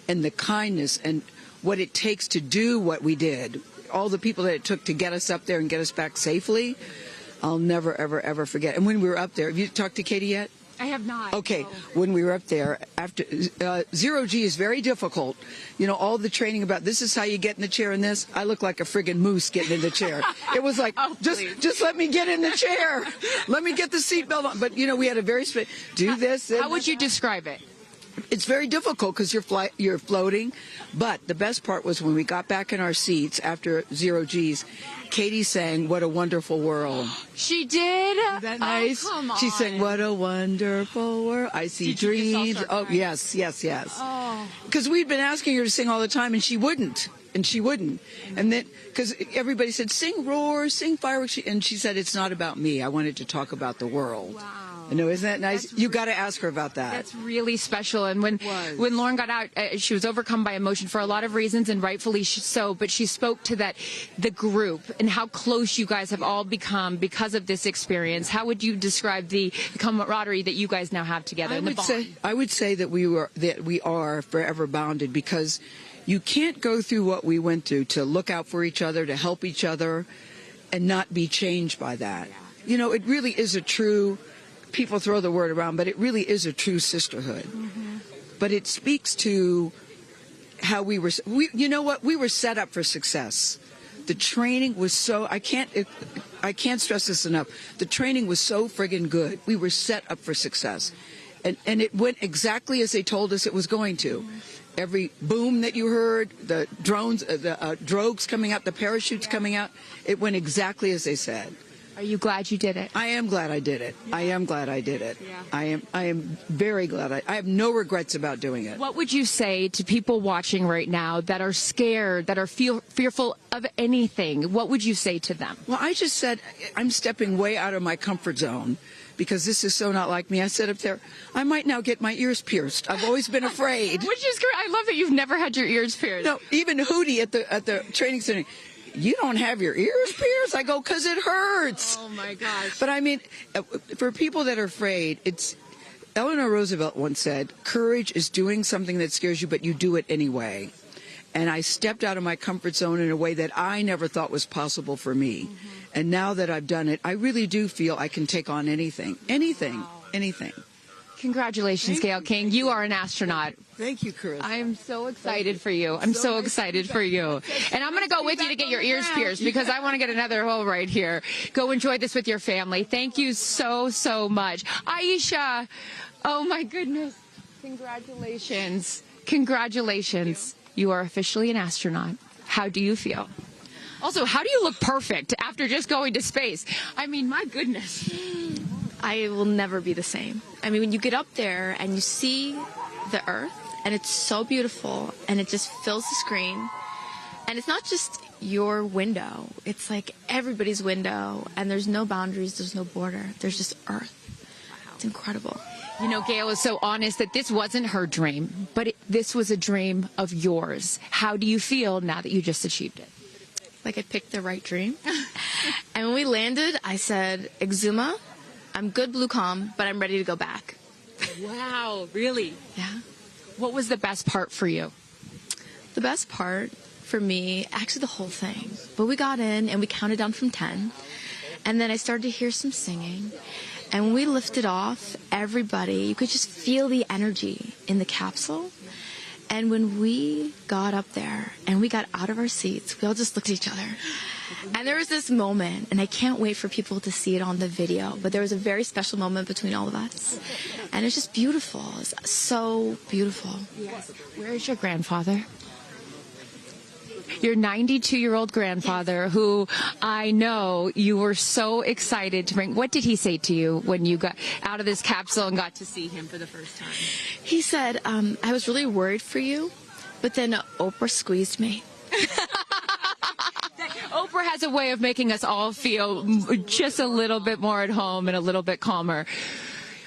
and the kindness and what it takes to do what we did, all the people that it took to get us up there and get us back safely, I'll never, ever, ever forget. And when we were up there, have you talked to Katy yet? I have not. Okay, when we were up there, after zero G is very difficult. You know, all the training about this is how you get in the chair and this. I look like a friggin' moose getting in the chair. It was like, just let me get in the chair. Let me get the seatbelt on. But, you know, we had a very do this. How would you describe it? It's very difficult because you're floating. But the best part was when we got back in our seats after zero G's, Katy sang "What a Wonderful World." She did? Isn't that nice? Oh, come on. She sang "What a Wonderful World." I see dreams. Oh, yes. Oh. Because we'd been asking her to sing all the time, and she wouldn't. And then, because everybody said, sing roars, sing fireworks. And she said, it's not about me. I wanted to talk about the world. Wow. I know, isn't that nice? You got to ask her about that. That's really special. And when Lauren got out, she was overcome by emotion for a lot of reasons, and rightfully so. But she spoke to the group and how close you guys have all become because of this experience. How would you describe the camaraderie that you guys now have together? I would say that we are forever bonded, because you can't go through what we went through to look out for each other, to help each other, and not be changed by that. You know, it really is a true. People throw the word around, but it really is a true sisterhood. But it speaks to how we were. You know what? We were set up for success. The training was so. I can't stress this enough. The training was so friggin' good. We were set up for success, and it went exactly as they told us it was going to. Every boom that you heard, the drones, the drogues coming out, the parachutes coming out, it went exactly as they said. Are you glad you did it? I am glad I did it. Yeah. I am glad I did it. Yeah. I am very glad. I have no regrets about doing it. What would you say to people watching right now that are scared, that are fearful of anything? What would you say to them? Well, I just said I'm stepping way out of my comfort zone, because this is so not like me. I said up there, I might now get my ears pierced. I've always been afraid. Which is great. I love that you've never had your ears pierced. No, even Hootie at the training center. You don't have your ears pierced? I go, because it hurts. Oh, my gosh. But I mean, for people that are afraid, Eleanor Roosevelt once said, courage is doing something that scares you, but you do it anyway. And I stepped out of my comfort zone in a way that I never thought was possible for me. And now that I've done it, I really do feel I can take on anything. Anything. Congratulations, Gayle King. You are an astronaut. Thank you, Chris. I am so excited for you. I'm so excited for you. And I'm going to go with you to get your ears pierced, because I want to get another hole right here. Go enjoy this with your family. Thank you so, so much. Aisha, oh my goodness. Congratulations. Congratulations. You are officially an astronaut. How do you feel? Also, how do you look perfect after just going to space? I mean, my goodness. I will never be the same. I mean, when you get up there and you see the Earth, and it's so beautiful, and it just fills the screen, and it's not just your window. It's like everybody's window, and there's no boundaries, there's no border. There's just Earth. It's incredible. You know, Gail is so honest that this wasn't her dream, but this was a dream of yours. How do you feel now that you just achieved it? Like I picked the right dream. And when we landed, I said, Exuma, I'm good, blue calm, but I'm ready to go back. Wow, really? Yeah. What was the best part for you? The best part for me, actually the whole thing. But we got in and we counted down from 10. And then I started to hear some singing. And when we lifted off, everybody, you could just feel the energy in the capsule. And when we got up there and we got out of our seats, we all just looked at each other. And there was this moment, and I can't wait for people to see it on the video, but there was a very special moment between all of us. And it's just beautiful. It's so beautiful. Yes. Where is your grandfather? Your 92-year-old grandfather, who I know you were so excited to bring. What did he say to you when you got out of this capsule and got to see him for the first time? He said, I was really worried for you, but then Oprah squeezed me. Oprah has a way of making us all feel just a little bit more at home and a little bit calmer.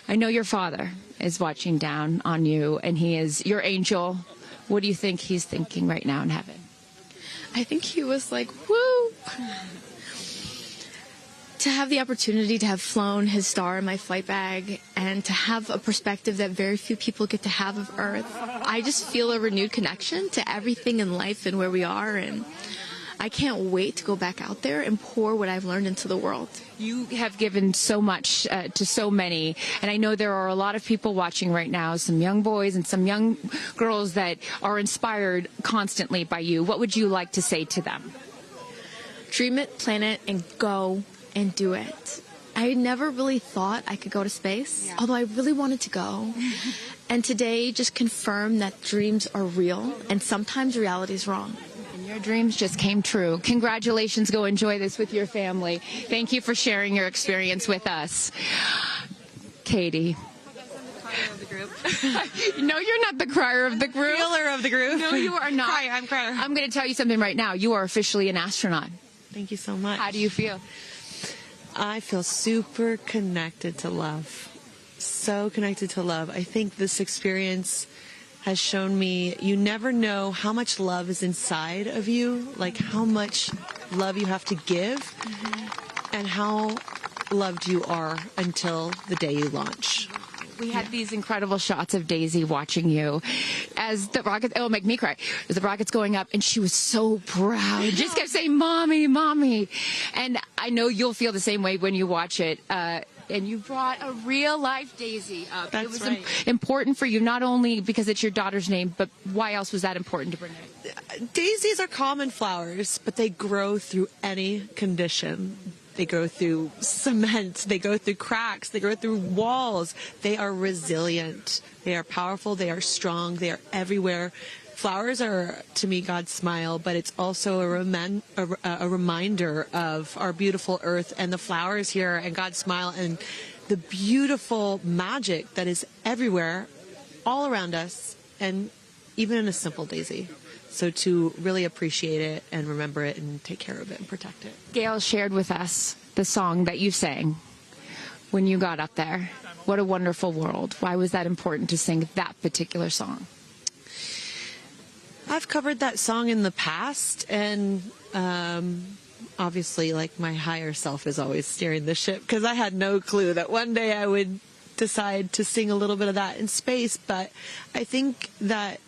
I know your father is watching down on you, and he is your angel. What do you think he's thinking right now in heaven? I think he was like, woo! To have the opportunity to have flown his star in my flight bag and to have a perspective that very few people get to have of Earth, I just feel a renewed connection to everything in life and where we are, and I can't wait to go back out there and pour what I've learned into the world. You have given so much to so many, and I know there are a lot of people watching right now, some young boys and some young girls that are inspired constantly by you. What would you like to say to them? Dream it, plan it, and go and do it. I never really thought I could go to space, although I really wanted to go. And today just confirmed that dreams are real, and sometimes reality is wrong. Your dreams just came true. Congratulations. Go enjoy this with your family. Thank you for sharing your experience with us. Katie. No, you're not the crier of the group. Feeler of the group. No, you are not. I'm crier. I'm going to tell you something right now. You are officially an astronaut. Thank you so much. How do you feel? I feel super connected to love. So connected to love. I think this experience has shown me you never know how much love is inside of you, like how much love you have to give, and how loved you are until the day you launch. We had these incredible shots of Daisy watching you as the rocket, it'll make me cry, as the rocket's going up, and she was so proud. Just kept saying, Mommy, Mommy. And I know you'll feel the same way when you watch it. And you brought a real-life Daisy up. That's it was right. important for you, not only because it's your daughter's name, but why else was that important to bring it? Daisies are common flowers, but they grow through any condition. They go through cement, they go through cracks, they go through walls. They are resilient. They are powerful, they are strong, they are everywhere. Flowers are, to me, God's smile, but it's also a reminder of our beautiful earth and the flowers here and God's smile and the beautiful magic that is everywhere, all around us, and even in a simple daisy. So to really appreciate it and remember it and take care of it and protect it. Gail shared with us the song that you sang when you got up there. What a wonderful world. Why was that important to sing that particular song? I've covered that song in the past, and obviously, like, my higher self is always steering the ship, because I had no clue that one day I would decide to sing a little bit of that in space. But I think that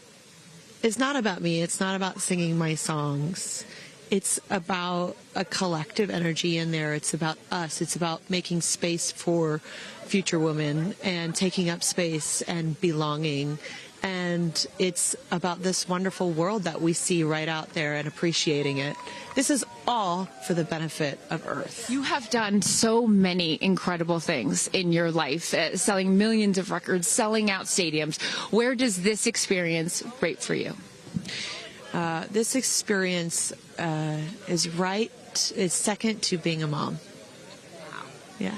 it's not about me. It's not about singing my songs. It's about a collective energy in there. It's about us. It's about making space for future women and taking up space and belonging. And it's about this wonderful world that we see right out there and appreciating it. This is all for the benefit of Earth. You have done so many incredible things in your life, selling millions of records, selling out stadiums. Where does this experience rate for you? This experience is second to being a mom. Yeah,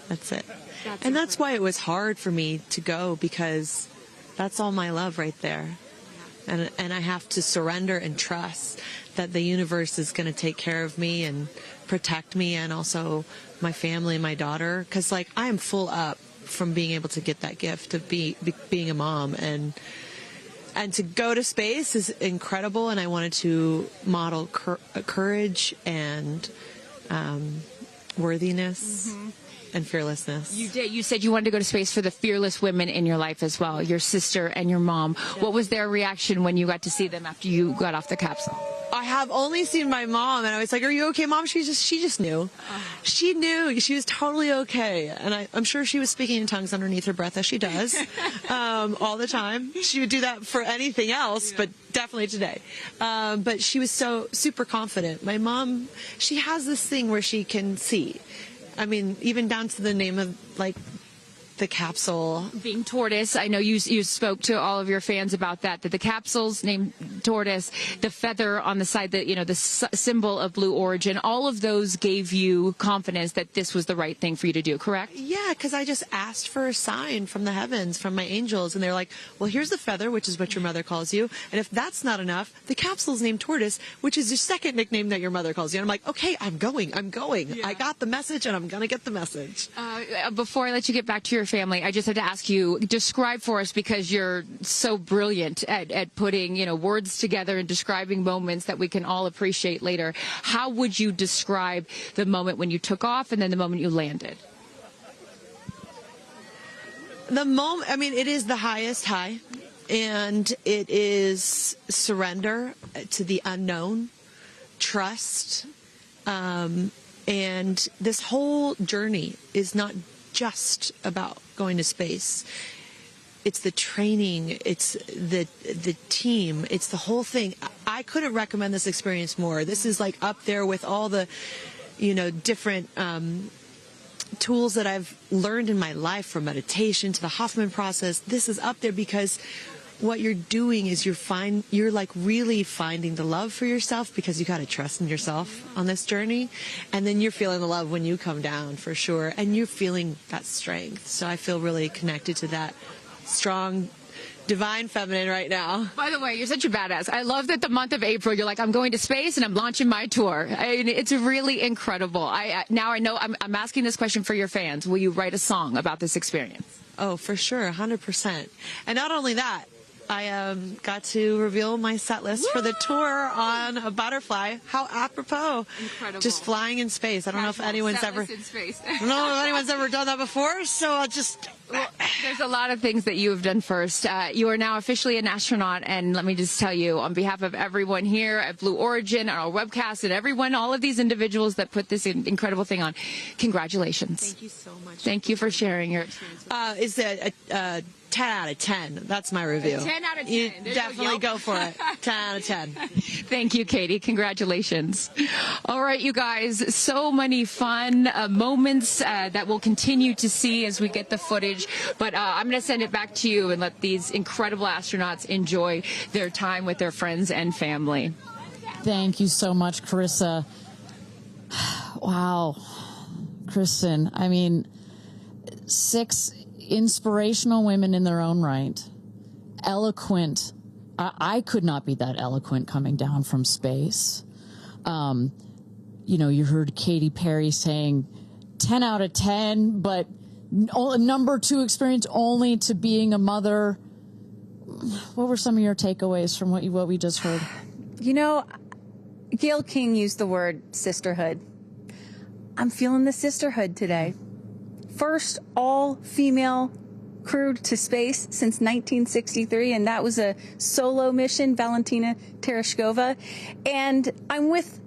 that's it. And that's why it was hard for me to go, because that's all my love right there. And I have to surrender and trust that the universe is going to take care of me and protect me, and also my family and my daughter. Because, like, I am full up from being able to get that gift of being a mom. And to go to space is incredible, and I wanted to model courage and worthiness and fearlessness. You did. You said you wanted to go to space for the fearless women in your life as well, your sister and your mom. What was their reaction when you got to see them after you got off the capsule? I have only seen my mom, and I was like, "Are you okay, Mom?" She just knew. She knew. She was totally okay, and I'm sure she was speaking in tongues underneath her breath, as she does all the time. She would do that for anything else, but definitely today. But she was so super confident. My mom, she has this thing where she can see. I mean, even down to the name of, like, the capsule being tortoise. I know you spoke to all of your fans about that the capsule's named tortoise, the feather on the side, that, you know, the symbol of Blue Origin, all of those gave you confidence that this was the right thing for you to do, correct? Yeah, because I just asked for a sign from the heavens, from my angels, and they're like, well, here's the feather, which is what your mother calls you, and if that's not enough, the capsule's named Tortoise, which is your second nickname that your mother calls you. And I'm like, okay, I'm going. Yeah. I got the message, and I'm gonna get the message. Before I let you get back to your family, I just have to ask you, describe for us, because you're so brilliant at putting, you know, words together and describing moments that we can all appreciate later. How would you describe the moment when you took off and then the moment you landed? The moment, I mean, it is the highest high, and it is surrender to the unknown, trust, and this whole journey is not just about going to space. It's the training, it's the team, it's the whole thing. I couldn't recommend this experience more. This is like up there with all the, you know, different tools that I've learned in my life, from meditation to the Hoffman process. This is up there because what you're doing is you're like really finding the love for yourself, because you got to trust in yourself on this journey, and then you're feeling the love when you come down, for sure, and you're feeling that strength. So I feel really connected to that strong divine feminine right now. By the way, you're such a badass. I love that the month of April, you're like, I'm going to space and I'm launching my tour. I mean, it's really incredible. Now I know I'm asking this question for your fans. Will you write a song about this experience? Oh, for sure, 100%. And not only that, I got to reveal my set list for the tour on a butterfly. How apropos. Incredible. Just flying in space. I don't know if anyone's ever done that before, so I'll just... Well, there's a lot of things that you have done first. You are now officially an astronaut, and let me just tell you, on behalf of everyone here at Blue Origin, our webcast, and everyone, all of these individuals that put this incredible thing on, congratulations. Thank you so much. Thank you for sharing your experience. Is it a 10 out of 10. That's my review. 10 out of 10. You definitely go for it. 10 out of 10. Thank you, Katy. Congratulations. All right, you guys, so many fun moments that we'll continue to see as we get the footage. But I'm going to send it back to you and let these incredible astronauts enjoy their time with their friends and family. Thank you so much, Carissa. Wow. Kristen, I mean, 6 inspirational women in their own right. Eloquent. I could not be that eloquent coming down from space. You know, you heard Katy Perry saying 10 out of 10, but number 2 experience only to being a mother. What were some of your takeaways from what we just heard? You know, Gail King used the word sisterhood. I'm feeling the sisterhood today. First all-female crew to space since 1963, and that was a solo mission, Valentina Tereshkova. And I'm with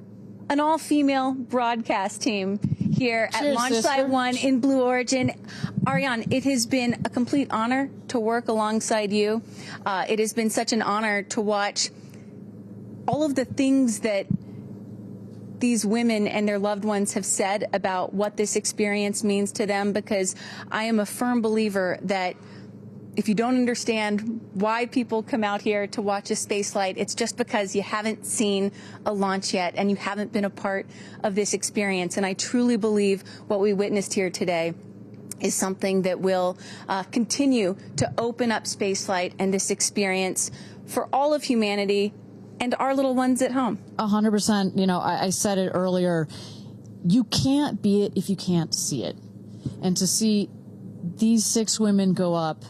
an all-female broadcast team here at Launch Site 1 in Blue Origin. Ariane, it has been a complete honor to work alongside you. It has been such an honor to watch all of the things that these women and their loved ones have said about what this experience means to them, because I am a firm believer that if you don't understand why people come out here to watch a space flight, it's just because you haven't seen a launch yet and you haven't been a part of this experience. And I truly believe what we witnessed here today is something that will continue to open up spaceflight and this experience for all of humanity and our little ones at home. 100%. You know, I said it earlier. You can't be it if you can't see it. And to see these 6 women go up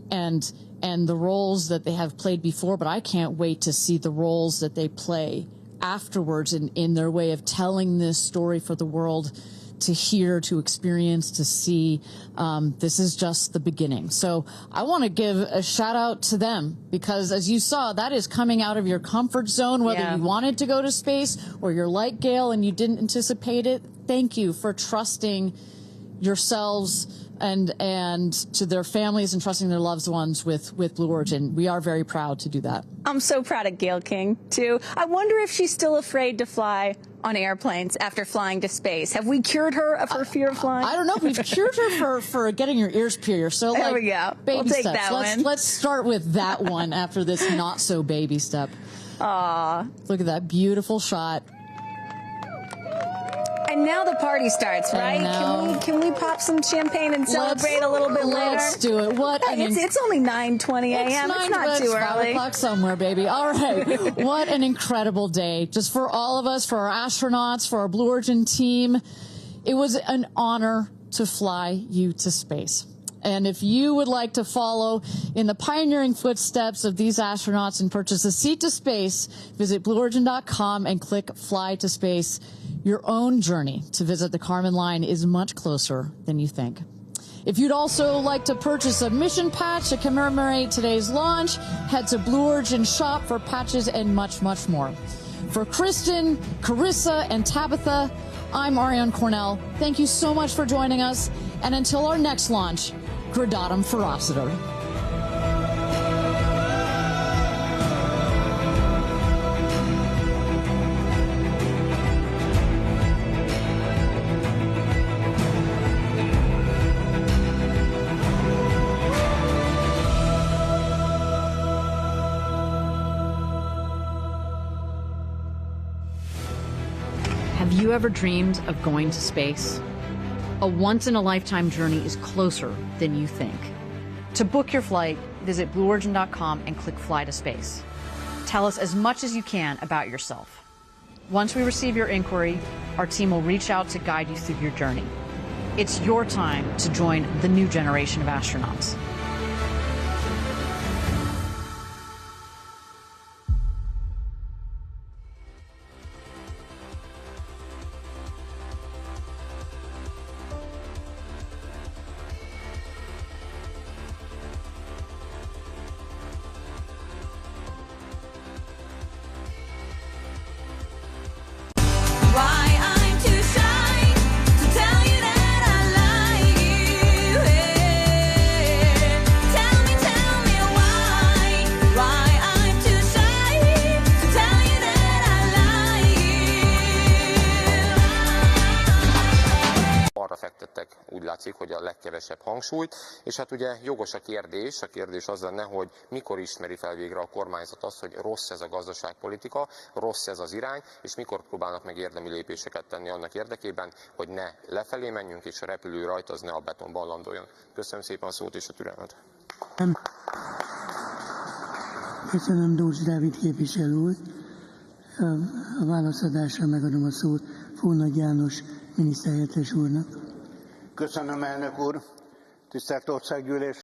and the roles that they have played before, but I can't wait to see the roles that they play afterwards in their way of telling this story for the world to hear, to experience, to see. This is just the beginning. So I want to give a shout out to them, because as you saw, that is coming out of your comfort zone, whether you wanted to go to space or you're like Gail and you didn't anticipate it. Thank you for trusting yourselves and to their families and trusting their loved ones with Blue Origin. We are very proud to do that. I'm so proud of Gail King, too. I wonder if she's still afraid to fly on airplanes after flying to space. Have we cured her of her fear of flying? I don't know. We've cured her for getting her ears pierced. So there we go. Baby we'll take steps. that one. Let's start with that one after this not so baby step. Aw. Look at that beautiful shot. And now the party starts, right? Can we pop some champagne and celebrate a little bit later? Let's do it. It's only 9:20 a.m. It's not too early. 5 o'clock somewhere, baby. All right. What an incredible day. Just for all of us, for our astronauts, for our Blue Origin team. It was an honor to fly you to space. And if you would like to follow in the pioneering footsteps of these astronauts and purchase a seat to space, visit BlueOrigin.com and click Fly to Space. Your own journey to visit the Kármán line is much closer than you think. If you'd also like to purchase a mission patch to commemorate today's launch, head to Blue Origin shop for patches and much, much more. For Kristen, Carissa, and Tabitha, I'm Ariane Cornell. Thank you so much for joining us. And until our next launch, Gradatum Ferociter. Have you ever dreamed of going to space? A once-in-a-lifetime journey is closer than you think. To book your flight, visit BlueOrigin.com and click Fly to Space. Tell us as much as you can about yourself. Once we receive your inquiry, our team will reach out to guide you through your journey. It's your time to join the new generation of astronauts. Úgy látszik, hogy a legkevesebb hangsúlyt, és hát ugye jogos a kérdés az lenne, hogy mikor ismeri fel végre a kormányzat azt, hogy rossz ez a gazdaságpolitika, rossz ez az irány, és mikor próbálnak meg érdemi lépéseket tenni annak érdekében, hogy ne lefelé menjünk, és a repülő rajta az ne a betonban landoljon. Köszönöm szépen a szót és a türelmet. Köszönöm Dócs Dávid képviselő úr. A válaszadásra megadom a szót Fónagy János miniszterhelyettes úrnak. Köszönöm, elnök úr! Tisztelt Országgyűlés!